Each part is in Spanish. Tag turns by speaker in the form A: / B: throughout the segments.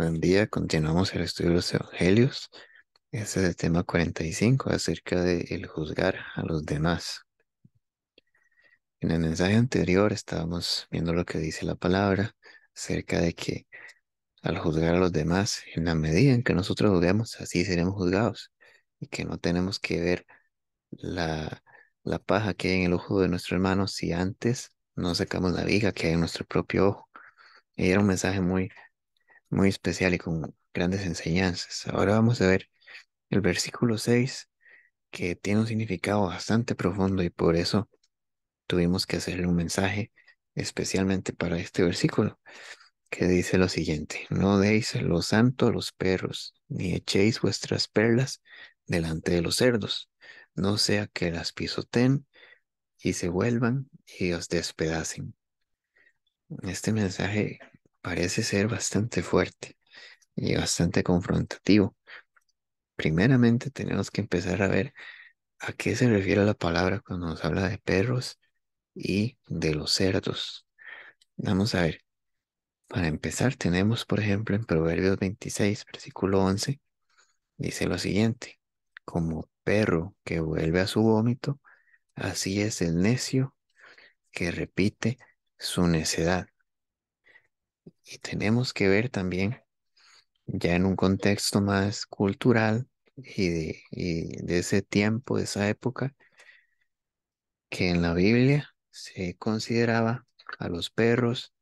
A: Buen día, continuamos el estudio de los evangelios. Este es el tema 45 acerca de el juzgar a los demás. En el mensaje anterior estábamos viendo lo que dice la palabra acerca de que al juzgar a los demás, en la medida en que nosotros juzgamos, así seremos juzgados y que no tenemos que ver la, la paja que hay en el ojo de nuestro hermano si antes no sacamos la viga que hay en nuestro propio ojo. Y era un mensaje muy especial y con grandes enseñanzas. Ahora vamos a ver el versículo 6 que tiene un significado bastante profundo y por eso tuvimos que hacerle un mensaje especialmente para este versículo, que dice lo siguiente: no deis lo santo a los perros, ni echéis vuestras perlas delante de los cerdos, no sea que las pisoteen y se vuelvan y os despedacen. Este mensaje parece ser bastante fuerte y bastante confrontativo. Primeramente tenemos que empezar a ver a qué se refiere la palabra cuando nos habla de perros y de los cerdos. Vamos a ver. Para empezar, tenemos, por ejemplo, en Proverbios 26, versículo 11, dice lo siguiente: como perro que vuelve a su vómito, así es el necio que repite su necedad. Y tenemos que ver también, ya en un contexto más cultural y de ese tiempo, de esa época, que en la Biblia se consideraba a los perros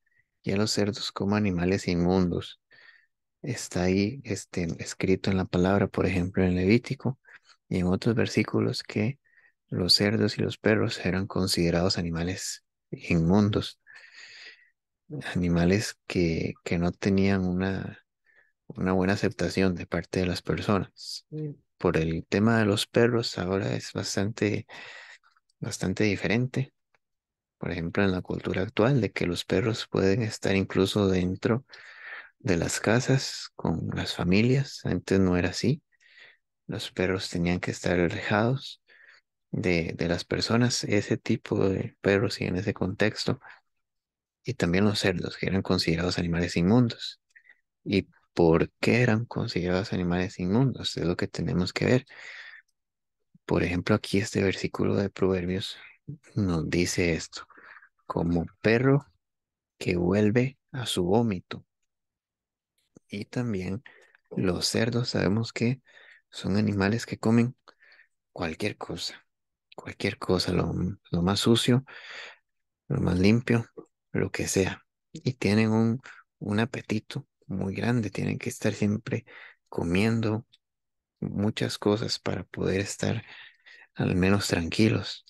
A: y a los cerdos como animales inmundos. Está ahí escrito en la palabra, por ejemplo, en Levítico y en otros versículos, que los cerdos y los perros eran considerados animales inmundos, animales que no tenían una buena aceptación de parte de las personas. Por el tema de los perros, ahora es bastante diferente. Por ejemplo, en la cultura actual, de que los perros pueden estar incluso dentro de las casas con las familias. Antes no era así. Los perros tenían que estar alejados de las personas, ese tipo de perros y en ese contexto. Y también los cerdos, que eran considerados animales inmundos. ¿Y por qué eran considerados animales inmundos? Es lo que tenemos que ver. Por ejemplo, aquí este versículo de Proverbios nos dice esto: como perro que vuelve a su vómito. Y también los cerdos sabemos que son animales que comen cualquier cosa, lo más sucio, lo más limpio, lo que sea. Y tienen un apetito muy grande, tienen que estar siempre comiendo muchas cosas para poder estar al menos tranquilos.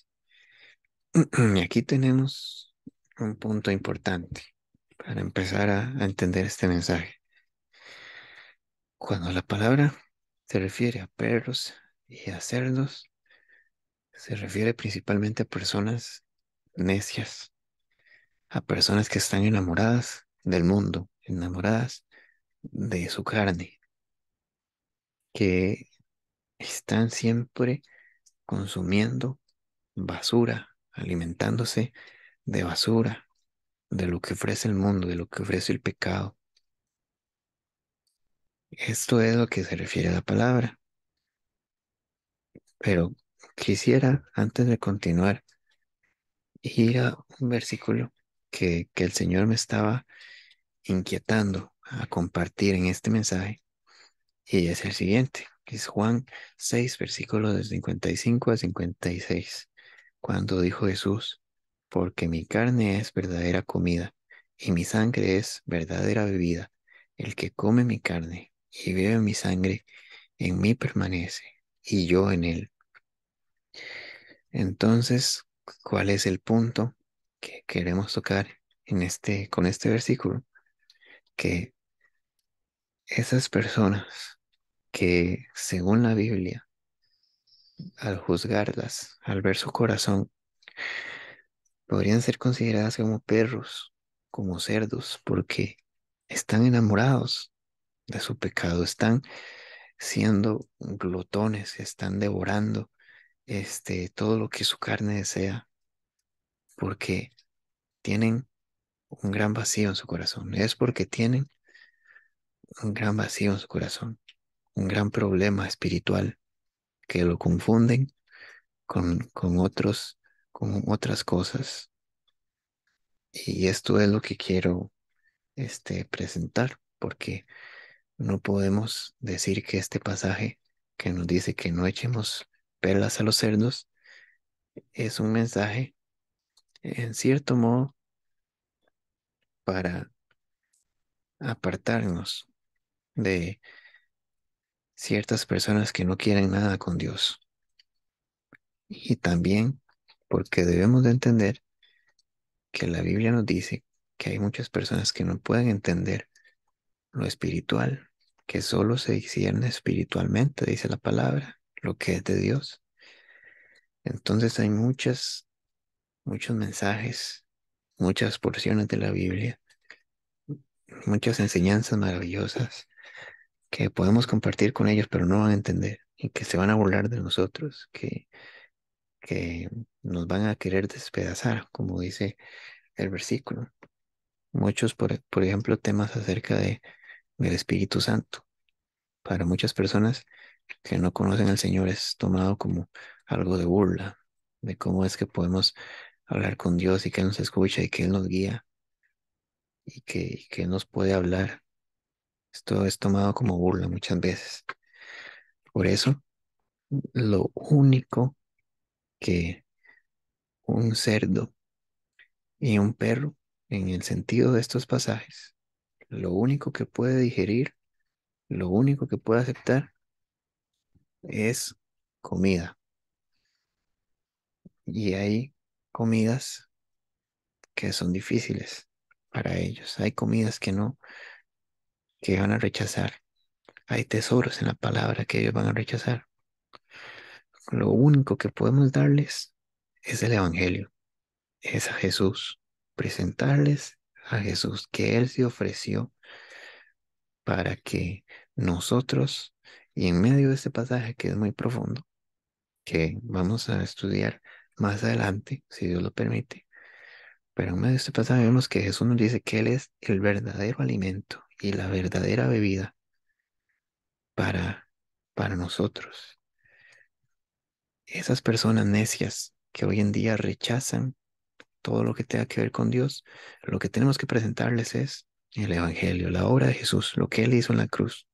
A: Y aquí tenemos un punto importante para empezar a entender este mensaje. Cuando la palabra se refiere a perros y a cerdos, se refiere principalmente a personas necias, a personas que están enamoradas del mundo, enamoradas de su carne, que están siempre consumiendo basura, alimentándose de basura, de lo que ofrece el mundo, de lo que ofrece el pecado. Esto es lo que se refiere a la palabra. Pero quisiera, antes de continuar, ir a un versículo que el Señor me estaba inquietando a compartir en este mensaje, y es el siguiente, que es Juan 6, versículos de 55 a 56, cuando dijo Jesús: porque mi carne es verdadera comida y mi sangre es verdadera bebida. El que come mi carne y bebe mi sangre, en mí permanece y yo en él. Entonces, ¿cuál es el punto que queremos tocar con este versículo? Que esas personas que, según la Biblia, al juzgarlas, al ver su corazón, podrían ser consideradas como perros, como cerdos, porque están enamorados de su pecado, están siendo glotones, están devorando todo lo que su carne desea, porque tienen un gran vacío en su corazón. Es porque tienen un gran vacío en su corazón, un gran problema espiritual que lo confunden con otras cosas. Y esto es lo que quiero presentar, porque no podemos decir que este pasaje que nos dice que no echemos perlas a los cerdos es un mensaje, en cierto modo, para apartarnos de ciertas personas que no quieren nada con Dios. Y también porque debemos de entender que la Biblia nos dice que hay muchas personas que no pueden entender lo espiritual, que solo se discierne espiritualmente, dice la palabra, lo que es de Dios. Entonces hay muchos mensajes, muchas porciones de la Biblia, muchas enseñanzas maravillosas que podemos compartir con ellos, pero no van a entender y que se van a burlar de nosotros, que nos van a querer despedazar, como dice el versículo. Muchos, por ejemplo, temas acerca del Espíritu Santo. Para muchas personas que no conocen al Señor es tomado como algo de burla, de cómo es que podemos hablar con Dios y que Él nos escucha y que Él nos guía y que Él nos puede hablar. Esto es tomado como burla muchas veces. Por eso, lo único que un cerdo y un perro, en el sentido de estos pasajes, lo único que puede digerir, lo único que puede aceptar es comida. Y hay comidas que son difíciles para ellos. Hay comidas que no, que van a rechazar. Hay tesoros en la palabra que ellos van a rechazar. Lo único que podemos darles es el Evangelio, es a Jesús. Presentarles a Jesús, que Él se ofreció para que nosotros, y en medio de este pasaje que es muy profundo, que vamos a estudiar más adelante, si Dios lo permite, pero en medio de este pasaje vemos que Jesús nos dice que Él es el verdadero alimento y la verdadera bebida para, para nosotros. Esas personas necias que hoy en día rechazan todo lo que tenga que ver con Dios, lo que tenemos que presentarles es el Evangelio, la obra de Jesús, lo que Él hizo en la cruz.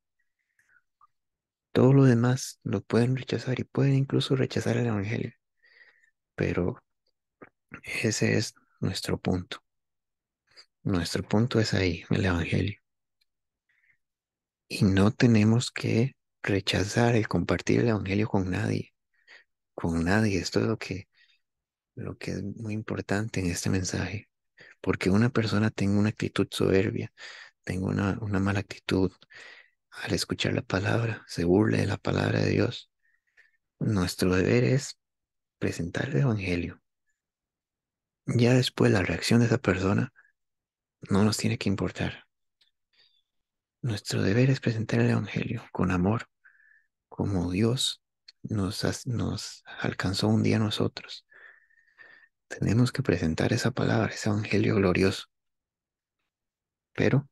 A: Todo lo demás lo pueden rechazar y pueden incluso rechazar el Evangelio, pero ese es nuestro punto. Nuestro punto es ahí, el Evangelio. Y no tenemos que rechazar el compartir el Evangelio con nadie, con nadie. Esto es lo que es muy importante en este mensaje, porque una persona tenga una actitud soberbia, tenga una mala actitud al escuchar la palabra, se burle de la palabra de Dios. Nuestro deber es presentar el Evangelio. Ya después la reacción de esa persona no nos tiene que importar. Nuestro deber es presentar el Evangelio con amor, como Dios nos alcanzó un día a nosotros. Tenemos que presentar esa palabra, ese Evangelio glorioso. Pero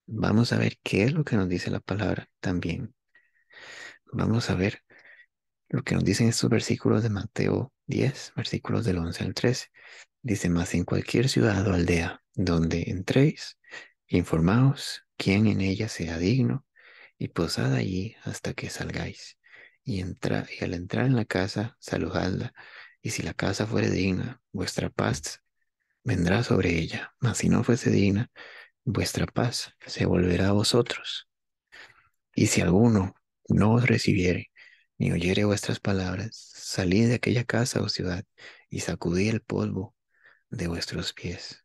A: vamos a ver qué es lo que nos dice la palabra también. Vamos a ver lo que nos dicen estos versículos de Mateo 10, versículos del 11 al 13. Dice: mas en cualquier ciudad o aldea donde entréis, informaos quién en ella sea digno, y posad allí hasta que salgáis. Y al entrar en la casa, saludadla, y si la casa fuere digna, vuestra paz vendrá sobre ella, mas si no fuese digna, vuestra paz se volverá a vosotros. Y si alguno no os recibiere, ni oyere vuestras palabras, salid de aquella casa o ciudad, y sacudid el polvo de vuestros pies.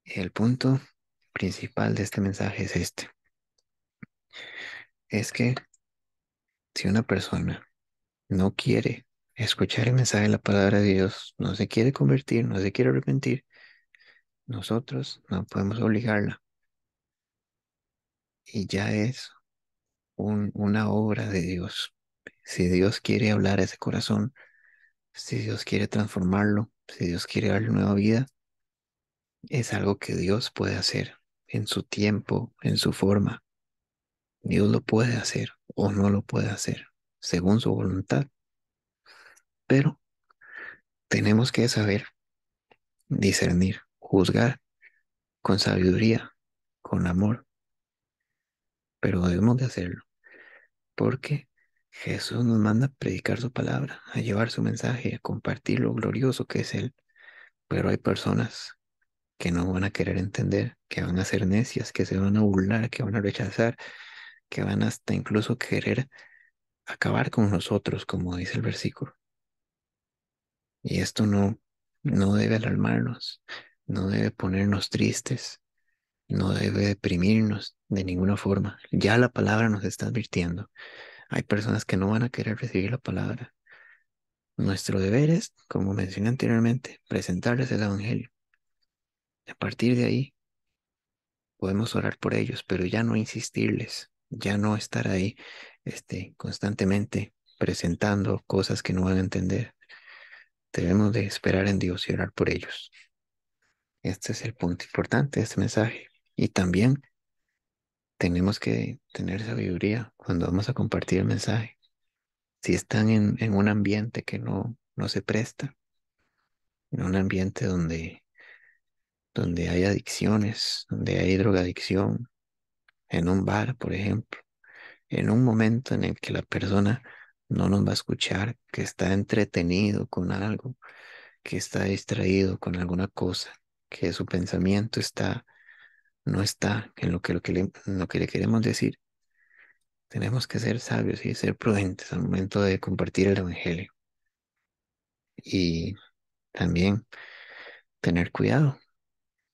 A: El punto principal de este mensaje es este: es que si una persona no quiere escuchar el mensaje de la palabra de Dios, no se quiere convertir, no se quiere arrepentir, nosotros no podemos obligarla. Y ya es una obra de Dios. Si Dios quiere hablar a ese corazón, si Dios quiere transformarlo, si Dios quiere darle nueva vida, es algo que Dios puede hacer en su tiempo, en su forma. Dios lo puede hacer o no lo puede hacer, según su voluntad, pero tenemos que saber discernir, juzgar con sabiduría, con amor, pero debemos de hacerlo, porque Jesús nos manda a predicar su palabra, a llevar su mensaje, a compartir lo glorioso que es Él, pero hay personas que no van a querer entender, que van a ser necias, que se van a burlar, que van a rechazar, que van hasta incluso querer acabar con nosotros, como dice el versículo. Y esto no debe alarmarnos, no debe ponernos tristes, no debe deprimirnos de ninguna forma. Ya la palabra nos está advirtiendo. Hay personas que no van a querer recibir la palabra. Nuestro deber es, como mencioné anteriormente, presentarles el Evangelio. A partir de ahí podemos orar por ellos, pero ya no insistirles, ya no estar ahí constantemente presentando cosas que no van a entender. Debemos de esperar en Dios y orar por ellos. Este es el punto importante de este mensaje. Y también tenemos que tener sabiduría cuando vamos a compartir el mensaje. Si están en un ambiente que no se presta, en un ambiente donde hay adicciones, donde hay drogadicción, en un bar, por ejemplo, en un momento en el que la persona no nos va a escuchar, que está entretenido con algo, que está distraído con alguna cosa, que su pensamiento no está en en lo que le queremos decir. Tenemos que ser sabios y ser prudentes al momento de compartir el Evangelio. Y también tener cuidado,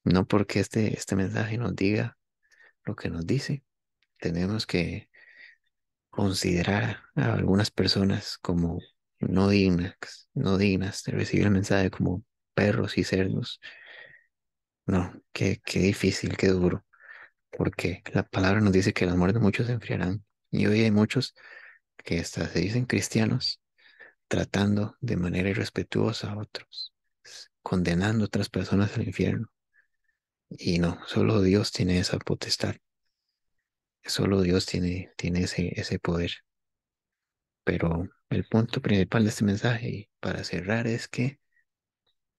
A: no porque este mensaje nos diga lo que nos dice, tenemos que considerar a algunas personas como no dignas de recibir el mensaje como perros y cerdos. No, qué difícil, qué duro, porque la palabra nos dice que el amor de muchos se enfriarán. Y hoy hay muchos que hasta se dicen cristianos tratando de manera irrespetuosa a otros, condenando a otras personas al infierno. Y no, solo Dios tiene esa potestad, solo Dios tiene ese poder. Pero el punto principal de este mensaje, y para cerrar, es que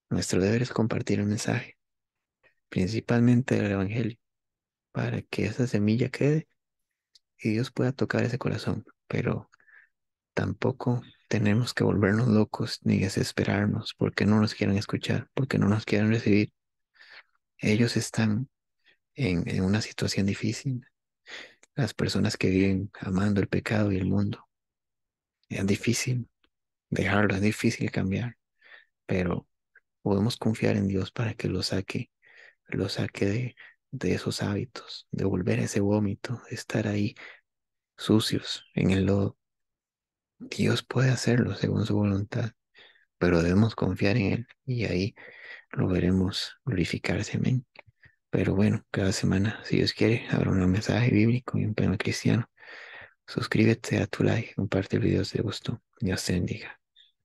A: nuestro deber es compartir el mensaje, principalmente el Evangelio, para que esa semilla quede y Dios pueda tocar ese corazón. Pero tampoco tenemos que volvernos locos ni desesperarnos porque no nos quieran escuchar, porque no nos quieran recibir. Ellos están en una situación difícil. Las personas que viven amando el pecado y el mundo, es difícil dejarlo, es difícil cambiar, pero podemos confiar en Dios para que lo saque de esos hábitos, de volver a ese vómito, de estar ahí sucios en el lodo. Dios puede hacerlo según su voluntad, pero debemos confiar en Él y ahí lo veremos glorificarse. Amén. Pero bueno, cada semana, si Dios quiere, habrá un mensaje bíblico y un tema cristiano. Suscríbete a tu like, comparte el video si te gustó. Dios te bendiga.